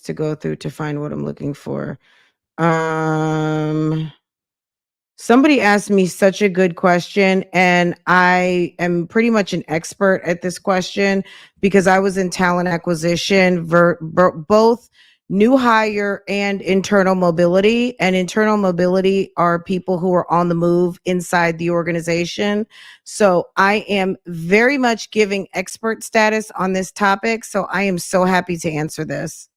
to go through to find what I'm looking for. Um, Somebody asked me such a good question, and I am pretty much an expert at this question because I was in talent acquisition, both new hire and internal mobility. And internal mobility are people who are on the move inside the organization. So I am very much giving expert status on this topic. So I am so happy to answer this.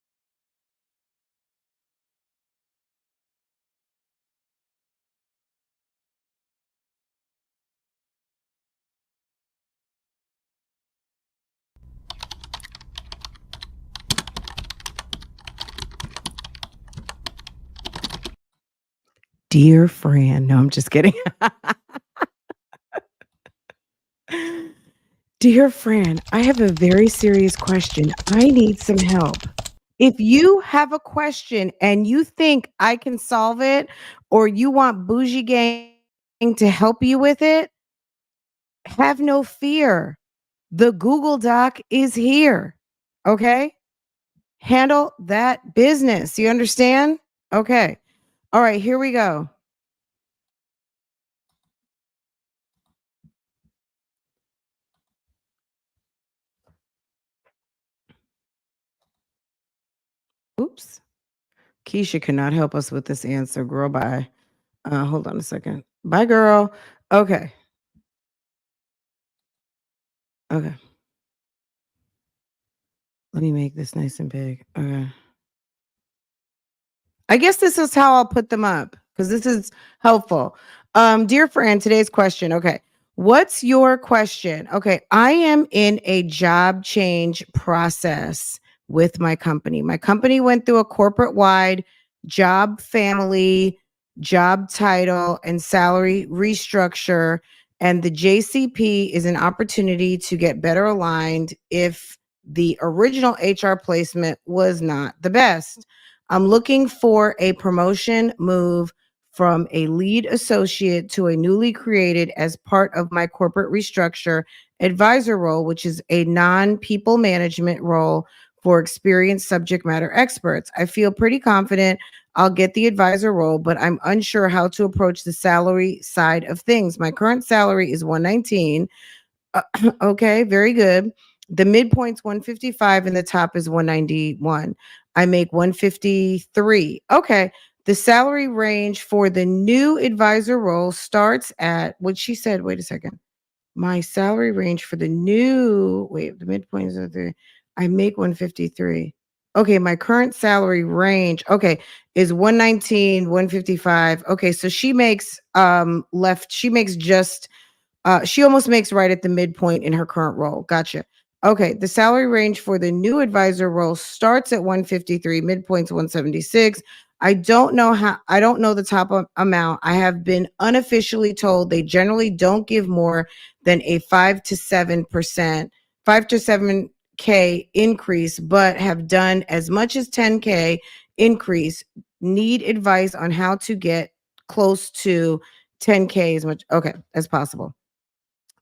Dear Fran, no, I'm just kidding. Dear Fran, I have a very serious question. I need some help. If you have a question and you think I can solve it, or you want Bougie Gang to help you with it, have no fear. The Google Doc is here. Okay? Handle that business. You understand? Okay. All right, here we go. Oops. Keisha cannot help us with this answer. Girl, bye. Hold on a second. Bye, girl. Okay. Okay. Let me make this nice and big. Okay. I guess this is how I'll put them up because this is helpful. Dear friend, today's question. Okay. What's your question? Okay. I am in a job change process with my company. My company went through a corporate wide job family, job title, and salary restructure. And the JCP is an opportunity to get better aligned if the original HR placement was not the best. I'm looking for a promotion move from a lead associate to a newly created as part of my corporate restructure advisor role, which is a non-people management role for experienced subject matter experts. I feel pretty confident I'll get the advisor role, but I'm unsure how to approach the salary side of things. My current salary is 119. Okay, very good. The midpoint's 155 and the top is 191. I make 153. Okay. The salary range for the new advisor role starts at what she said. Wait a second. My salary range for the new, wait, the midpoint is I make 153. Okay, my current salary range, okay, is 119, 155. Okay, so she makes she makes just she almost makes right at the midpoint in her current role. Gotcha. Okay. The salary range for the new advisor role starts at 153, midpoint's 176. I don't know the top amount. I have been unofficially told they generally don't give more than a 5 to 7%, 5 to 7K increase, but have done as much as 10K increase. Need advice on how to get close to 10K as much okay as possible.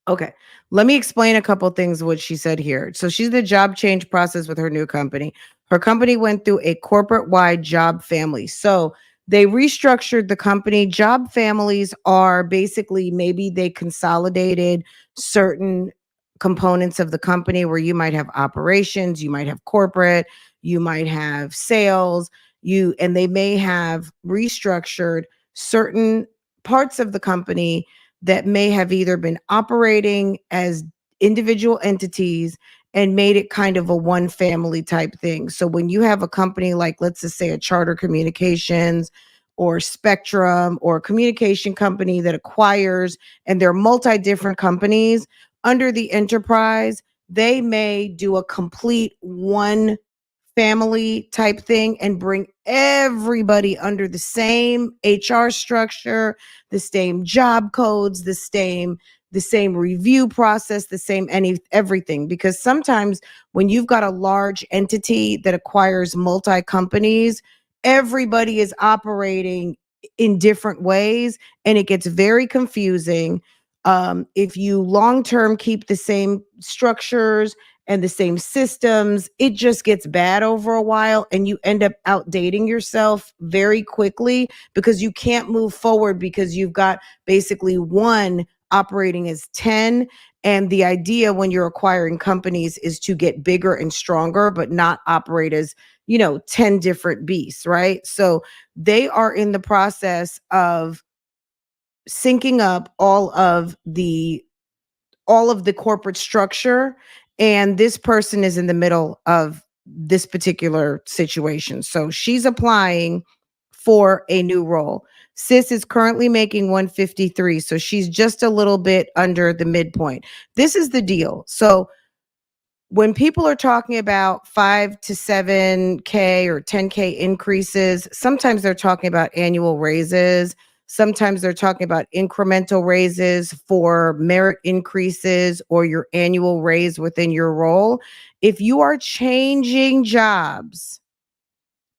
Okay. Let me explain a couple things what she said here. So she's the job change process with her new company. Her company went through a corporate-wide job family. So they restructured the company. Job families are basically maybe they consolidated certain components of the company where you might have operations, you might have corporate, you might have sales, and they may have restructured certain parts of the company that may have either been operating as individual entities and made it kind of a one family type thing. So when you have a company like, let's just say, a Charter Communications or Spectrum or a communication company that acquires, and they're multi different companies under the enterprise, they may do a complete one family type thing and bring everybody under the same HR structure, the same job codes, the same review process, the same everything. Because sometimes when you've got a large entity that acquires multi companies, everybody is operating in different ways and it gets very confusing. If you long term keep the same structures and the same systems, it just gets bad over a while and you end up outdating yourself very quickly because you can't move forward because you've got basically one operating as 10. And the idea when you're acquiring companies is to get bigger and stronger, but not operate as, 10 different beasts, right? So they are in the process of syncing up all of the corporate structure, and this person is in the middle of this particular situation. So she's applying for a new role. Sis is currently making 153, so she's just a little bit under the midpoint. This is the deal. So when people are talking about 5 to 7K or 10K increases, sometimes they're talking about annual raises. Sometimes they're talking about incremental raises for merit increases or your annual raise within your role. If you are changing jobs,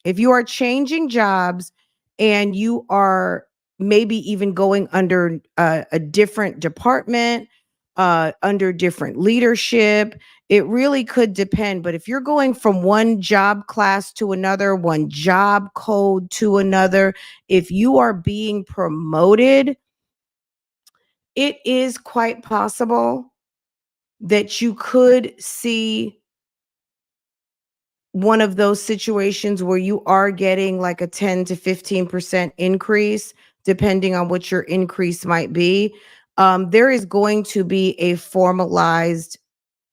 if you are changing jobs and you are maybe even going under a different department, under different leadership, it really could depend. But if you're going from one job class to another, one job code to another, if you are being promoted, it is quite possible that you could see one of those situations where you are getting like a 10 to 15% increase, depending on what your increase might be. There is going to be a formalized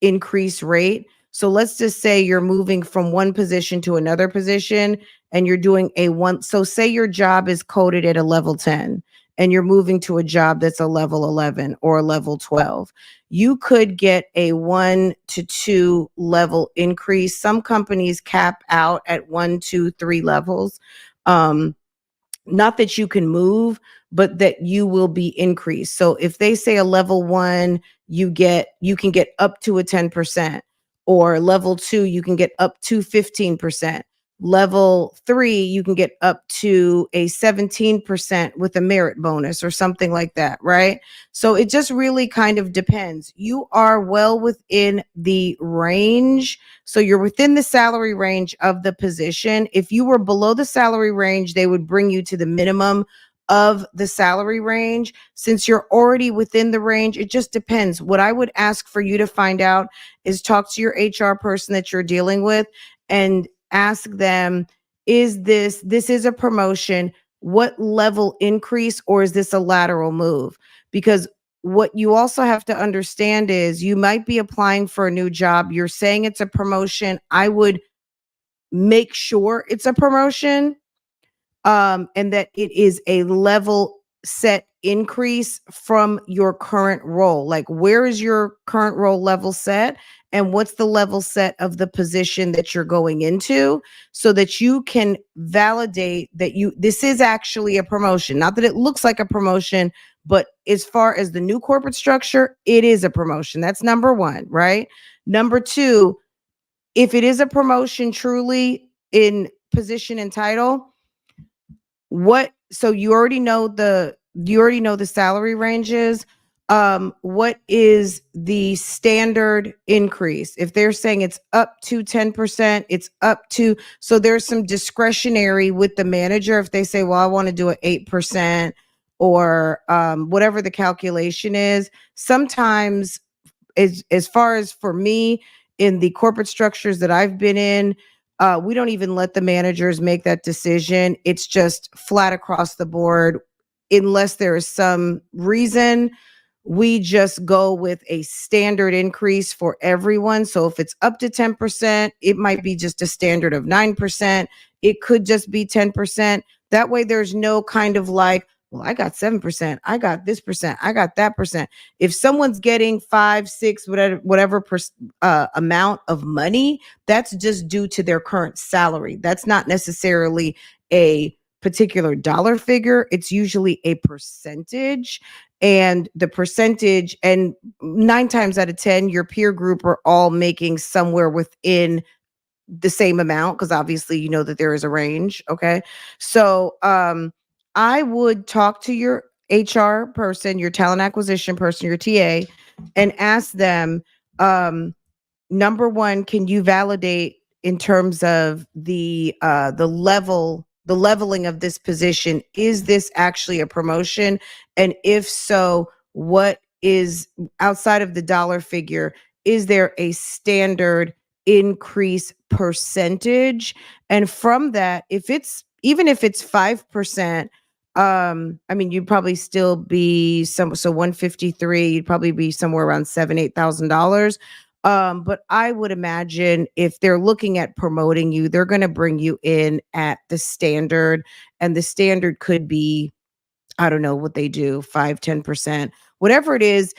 increase rate. So let's just say you're moving from one position to another position and you're doing a one. So say your job is coded at a level 10 and you're moving to a job that's a level 11 or a level 12. You could get a 1 to 2 level increase. Some companies cap out at 1, 2, 3 levels. Um, Not that you can move, but that you will be increased. So if they say a level 1, you can get up to a 10%, or level 2, you can get up to 15%. Level 3, you can get up to a 17% with a merit bonus or something like that, right? So it just really kind of depends. You are well within the range, so you're within the salary range of the position. If you were below the salary range, they would bring you to the minimum of the salary range. Since you're already within the range, it just depends. What I would ask for you to find out is talk to your HR person that you're dealing with and ask them, this is a promotion? What level increase, or is this a lateral move? Because what you also have to understand is you might be applying for a new job. You're saying it's a promotion. I would make sure it's a promotion, and that it is a level set increase from your current role. Like, where is your current role level set? And what's the level set of the position that you're going into, so that you can validate that this is actually a promotion. Not that it looks like a promotion, but as far as the new corporate structure, it is a promotion. That's number one, right? Number two, if it is a promotion truly in position and title, so you already know the salary ranges. What is the standard increase? If they're saying it's up to 10%, it's up to, so there's some discretionary with the manager. If they say, well, I want to do an 8%, or whatever the calculation is. Sometimes, as far as for me, in the corporate structures that I've been in, we don't even let the managers make that decision. It's just flat across the board. Unless there is some reason, we just go with a standard increase for everyone. So if it's up to 10%, it might be just a standard of 9%. It could just be 10%. That way there's no kind of like, well, I got 7%, I got this percent, I got that percent. If someone's getting 5, 6, whatever amount of money, that's just due to their current salary. That's not necessarily a particular dollar figure. It's usually a percentage. And the percentage, and 9 times out of 10, your peer group are all making somewhere within the same amount, because obviously you know that there is a range. Okay. So I would talk to your HR person, your talent acquisition person, your TA, and ask them, number one, can you validate in terms of the leveling of this position? Is this actually a promotion? And if so, what is outside of the dollar figure? Is there a standard increase percentage? And from that, if it's even if it's 5%, I mean, you'd probably still be so 153, you'd probably be somewhere around $7,000, $8,000. But I would imagine if they're looking at promoting you, they're going to bring you in at the standard, and the standard could be, I don't know what they do, 5, 10%, whatever it is.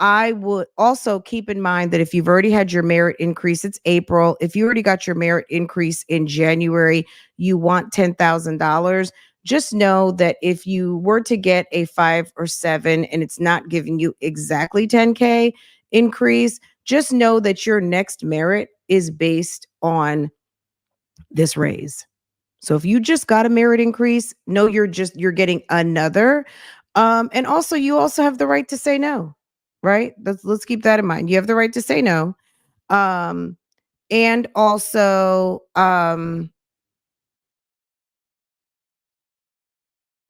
I would also keep in mind that if you've already had your merit increase, it's April. If you already got your merit increase in January, you want $10,000. Just know that if you were to get a 5 or 7 and it's not giving you exactly 10K increase, just know that your next merit is based on this raise. So if you just got a merit increase, know you're getting another. And also you also have the right to say no, right? Let's keep that in mind. You have the right to say no. Um, and also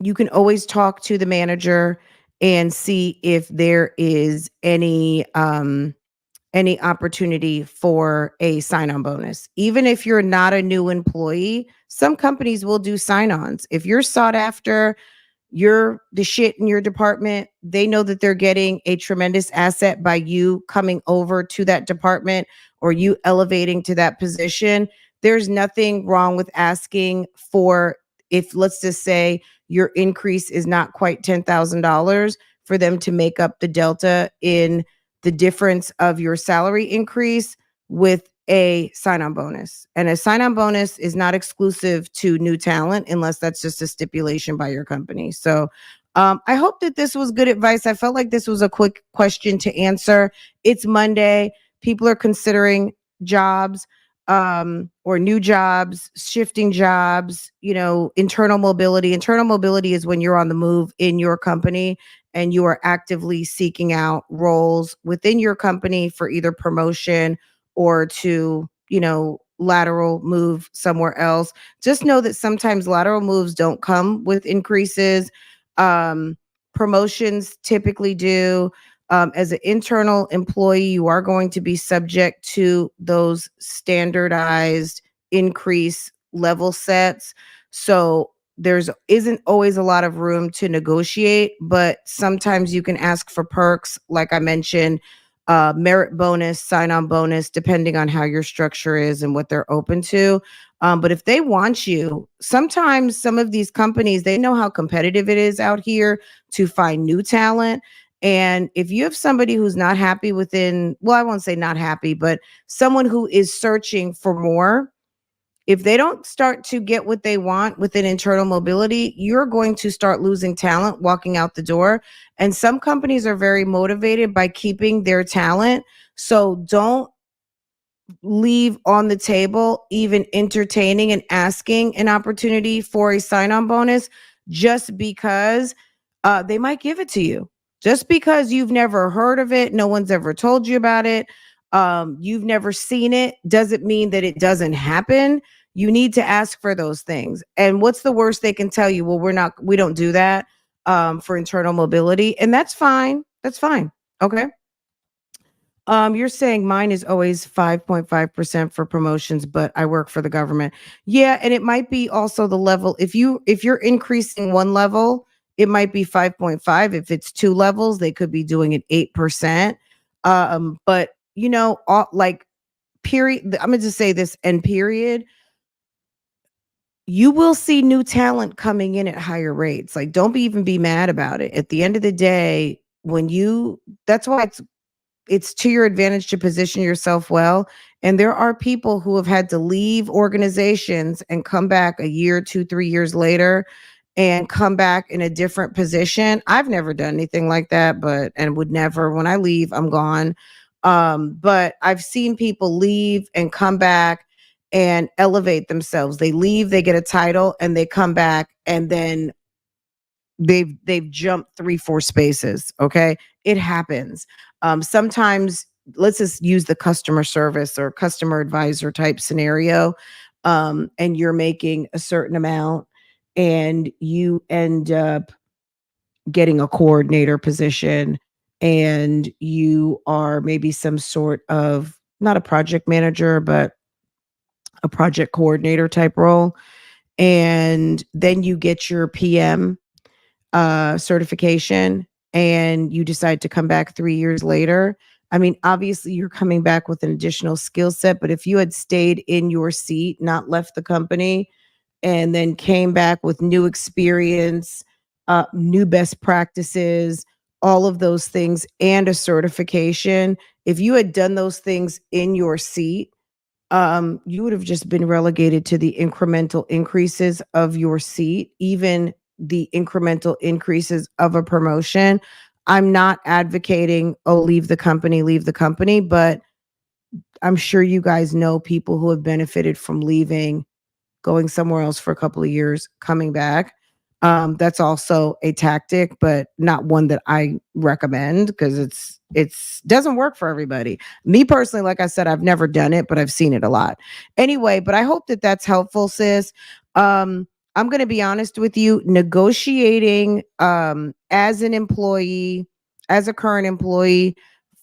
you can always talk to the manager and see if there is any opportunity for a sign-on bonus. Even if you're not a new employee, some companies will do sign-ons. If you're sought after, you're the shit in your department. They know that they're getting a tremendous asset by you coming over to that department or you elevating to that position. There's nothing wrong with asking for, if let's just say your increase is not quite $10,000, for them to make up the delta in the difference of your salary increase with a sign-on bonus. And a sign-on bonus is not exclusive to new talent unless that's just a stipulation by your company. So I hope that this was good advice. I felt like this was a quick question to answer. It's Monday. People are considering jobs, or new jobs, shifting jobs, internal mobility. Internal mobility is when you're on the move in your company and you are actively seeking out roles within your company for either promotion or to, lateral move somewhere else. Just know that sometimes lateral moves don't come with increases. Um, Promotions typically do. As an internal employee, you are going to be subject to those standardized increase level sets. So there's isn't always a lot of room to negotiate, but sometimes you can ask for perks, like I mentioned, merit bonus, sign-on bonus, depending on how your structure is and what they're open to. But if they want you, sometimes some of these companies, they know how competitive it is out here to find new talent. And if you have somebody who's not happy within, well, I won't say not happy, but someone who is searching for more, if they don't start to get what they want within internal mobility, you're going to start losing talent walking out the door. And some companies are very motivated by keeping their talent. So don't leave on the table even entertaining and asking an opportunity for a sign-on bonus just because they might give it to you. Just because you've never heard of it, no one's ever told you about it, you've never seen it, doesn't mean that it doesn't happen. You need to ask for those things. And what's the worst they can tell you? Well, we don't do that for internal mobility, and that's fine. That's fine. Okay. You're saying mine is always 5.5% for promotions, but I work for the government. Yeah, and it might be also the level. If you're increasing one level, it might be 5.5. If it's two levels, they could be doing it 8%. But like period, I'm gonna just say this, and period, you will see new talent coming in at higher rates. Like, don't even be mad about it. At the end of the day, that's why it's to your advantage to position yourself well. And there are people who have had to leave organizations and come back a year, 2, 3 years later and come back in a different position. I've never done anything like that, and would never. When I leave, I'm gone. But I've seen people leave and come back and elevate themselves. They leave, they get a title, and they come back, and then they've jumped 3, 4 spaces. Okay. It happens. Sometimes let's just use the customer service or customer advisor type scenario, and you're making a certain amount, and you end up getting a coordinator position, and you are maybe some sort of, not a project manager, but a project coordinator type role, and then you get your PM certification, and you decide to come back 3 years later. I mean, obviously, you're coming back with an additional skill set, but if you had stayed in your seat, not left the company, and then came back with new experience, new best practices, all of those things, and a certification, if you had done those things in your seat, you would have just been relegated to the incremental increases of your seat, even the incremental increases of a promotion. I'm not advocating, oh, leave the company, but I'm sure you guys know people who have benefited from leaving, going somewhere else for a couple of years, coming back. That's also a tactic, but not one that I recommend because it's doesn't work for everybody. Me personally, like I said, I've never done it, but I've seen it a lot. Anyway, but I hope that that's helpful, sis. I'm going to be honest with you. Negotiating as an employee, as a current employee,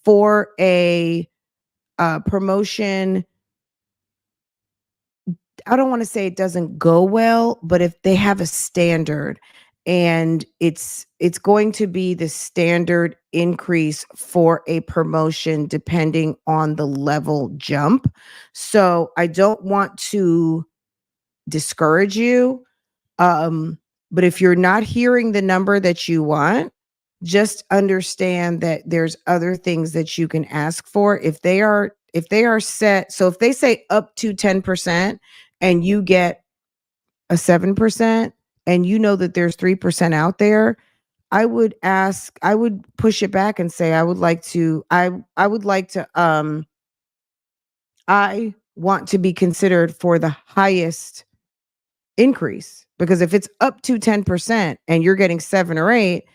for a promotion, I don't want to say it doesn't go well, but if they have a standard, and it's going to be the standard increase for a promotion depending on the level jump. So I don't want to discourage you, um, but if you're not hearing the number that you want, just understand that there's other things that you can ask for. If they are set, so if they say up to 10% and you get a 7%, and you know that there's 3% out there, I would push it back and say, I would like to, I want to be considered for the highest increase, because if it's up to 10% and you're getting 7 or 8,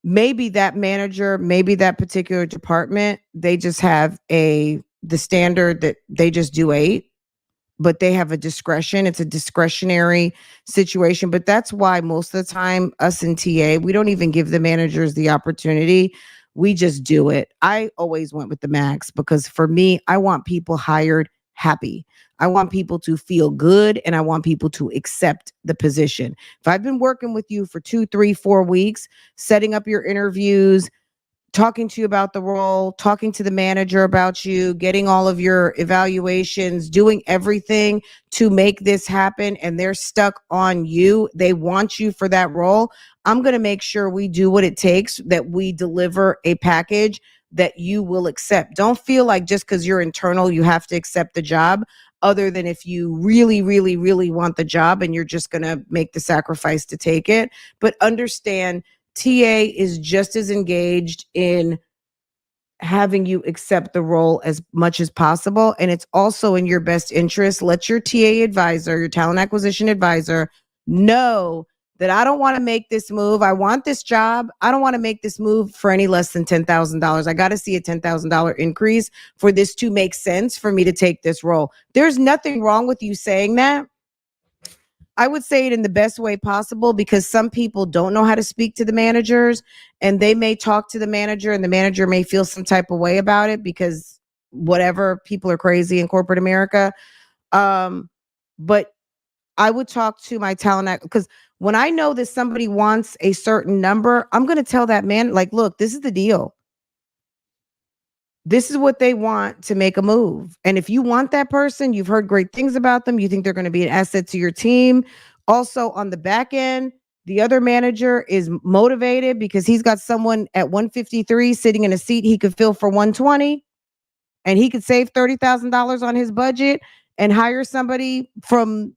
maybe that manager, maybe that particular department, they just have the standard that they just do 8, but they have a discretion. It's a discretionary situation. But that's why most of the time, us in TA, we don't even give the managers the opportunity. We just do it. I always went with the max because for me, I want people hired happy. I want people to feel good, and I want people to accept the position. If I've been working with you for 2, 3, 4 weeks, setting up your interviews, talking to you about the role, talking to the manager about you, getting all of your evaluations, doing everything to make this happen, and they're stuck on you. They want you for that role. I'm going to make sure we do what it takes, that we deliver a package that you will accept. Don't feel like just because you're internal, you have to accept the job, other than if you really, really, really want the job and you're just going to make the sacrifice to take it. But understand, TA is just as engaged in having you accept the role as much as possible. And it's also in your best interest. Let your TA advisor, your talent acquisition advisor, know that I don't want to make this move. I want this job. I don't want to make this move for any less than $10,000. I got to see a $10,000 increase for this to make sense for me to take this role. There's nothing wrong with you saying that. I would say it in the best way possible, because some people don't know how to speak to the managers, and they may talk to the manager and the manager may feel some type of way about it because whatever, people are crazy in corporate America. But I would talk to my talent, because when I know that somebody wants a certain number, I'm going to tell that man, like, look, this is the deal. This is what they want to make a move. And if you want that person, you've heard great things about them, you think they're going to be an asset to your team. Also, on the back end, the other manager is motivated because he's got someone at 153 sitting in a seat he could fill for 120, and he could save $30,000 on his budget and hire somebody from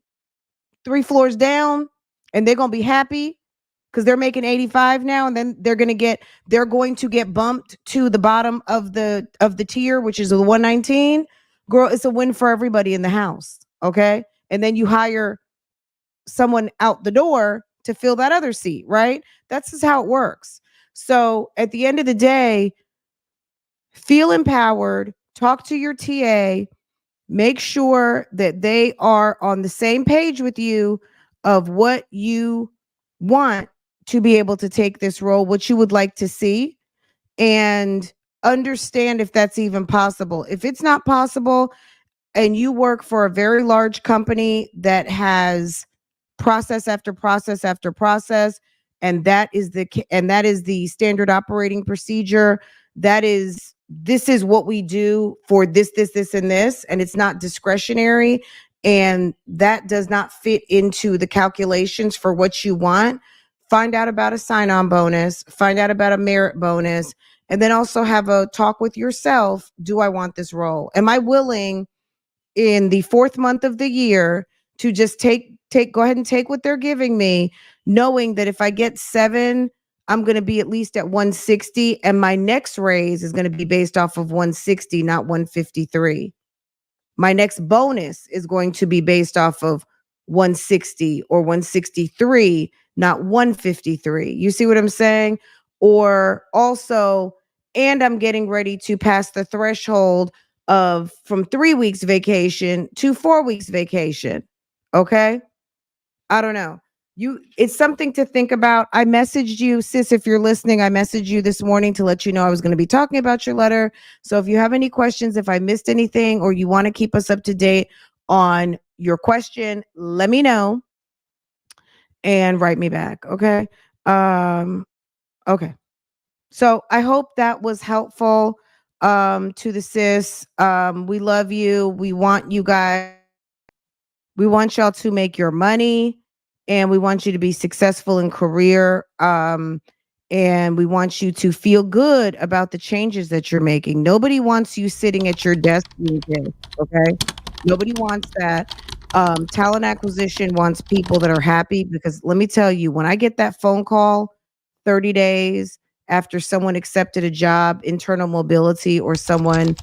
3 floors down, and they're going to be happy because they're making 85 now, and then they're going to get bumped to the bottom of the tier, which is the 119. Girl, it's a win for everybody in the house. Okay. And then you hire someone out the door to fill that other seat, right? That's just how it works. So at the end of the day, Feel empowered, talk to your TA, make sure that they are on the same page with you of what you want to be able to take this role, what you would like to see, and understand if that's even possible. If it's not possible and you work for a very large company that has process after process after process, and that is the standard operating procedure, that is, this is what we do for this and this, and it's not discretionary, and that does not fit into the calculations for what you want. Find out about a sign-on bonus, find out about a merit bonus, and then also have a talk with yourself. Do I want this role? Am I willing in the fourth month of the year to just go ahead and take what they're giving me, knowing that if I get 7, I'm going to be at least at 160, and my next raise is going to be based off of 160, not 153. My next bonus is going to be based off of 160 or 163, not 153. You see what I'm saying? Or also, and I'm getting ready to pass the threshold of from 3 weeks vacation to 4 weeks vacation. Okay? I don't know. It's something to think about. I messaged you, sis, if you're listening. I messaged you this morning to let you know I was going to be talking about your letter. So if you have any questions, if I missed anything, or you want to keep us up to date on your question, let me know and write me back. Okay. Um, okay. So I hope that was helpful to the sis. We love you. We want y'all to make your money, and we want you to be successful in career. And we want you to feel good about the changes that you're making. Nobody wants you sitting at your desk being pissed, okay? Nobody wants that. Talent acquisition wants people that are happy, because let me tell you, when I get that phone call 30 days after someone accepted a job, internal mobility, or someone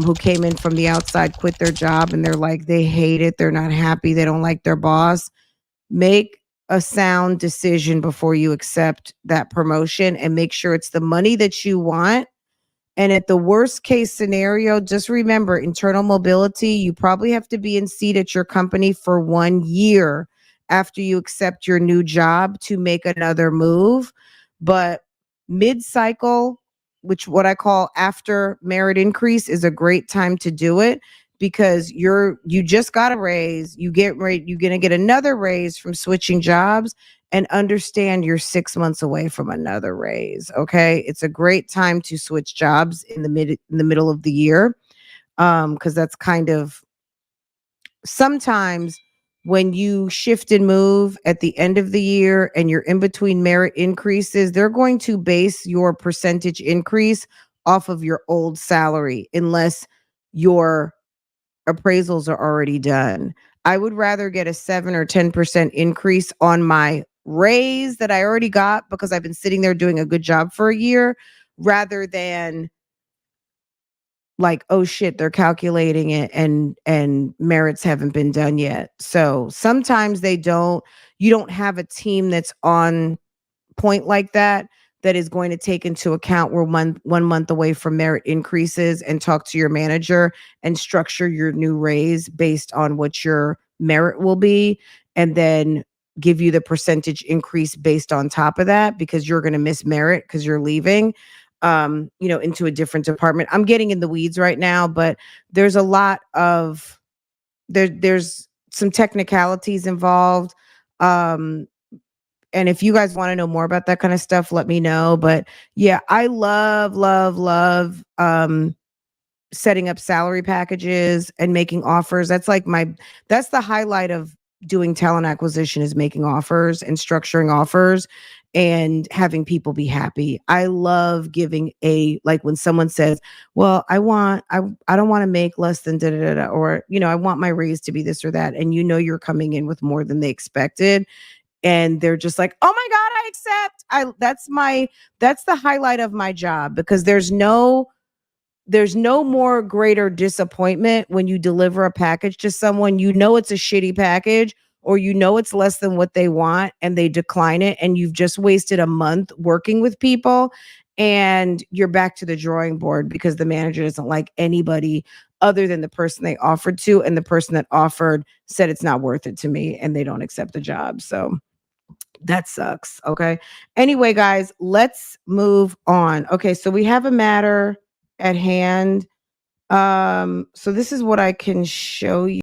who came in from the outside quit their job and they're like, they hate it, they're not happy, they don't like their boss. Make a sound decision before you accept that promotion, and make sure it's the money that you want. And at the worst case scenario, just remember internal mobility. You probably have to be in seat at your company for 1 year after you accept your new job to make another move. But mid cycle, which what I call after merit increase, is a great time to do it, because you just got a raise, you're going to get another raise from switching jobs, and understand you're 6 months away from another raise. Okay. It's a great time to switch jobs in the middle of the year. Because that's kind of sometimes when you shift and move at the end of the year and you're in between merit increases, they're going to base your percentage increase off of your old salary, unless your appraisals are already done. I would rather get a 7 or 10% increase on my raise that I already got because I've been sitting there doing a good job for a year, rather than like, oh shit, they're calculating it and merits haven't been done yet. So sometimes you don't have a team that's on point like that, that is going to take into account we're 1 month away from merit increases, and talk to your manager and structure your new raise based on what your merit will be, and then give you the percentage increase based on top of that, because you're going to miss merit because you're leaving into a different department. I'm getting in the weeds right now, but there's a lot of there's some technicalities involved. Um and if you guys want to know more about that kind of stuff, let me know. But yeah, I love setting up salary packages and making offers. That's the highlight of doing talent acquisition, is making offers and structuring offers and having people be happy. I love giving like when someone says, "Well, I don't want to make less than da da da da," or I want my raise to be this or that, and you're coming in with more than they expected, and they're just like, "Oh my god, I accept." That's the highlight of my job, because there's no more greater disappointment when you deliver a package to someone, it's a shitty package, or it's less than what they want, and they decline it, and you've just wasted a month working with people, and you're back to the drawing board because the manager doesn't like anybody other than the person they offered to, and the person that offered said it's not worth it to me and they don't accept the job. So that sucks. Okay. Anyway, guys, let's move on. Okay, so we have a matter at hand. So this is what I can show you.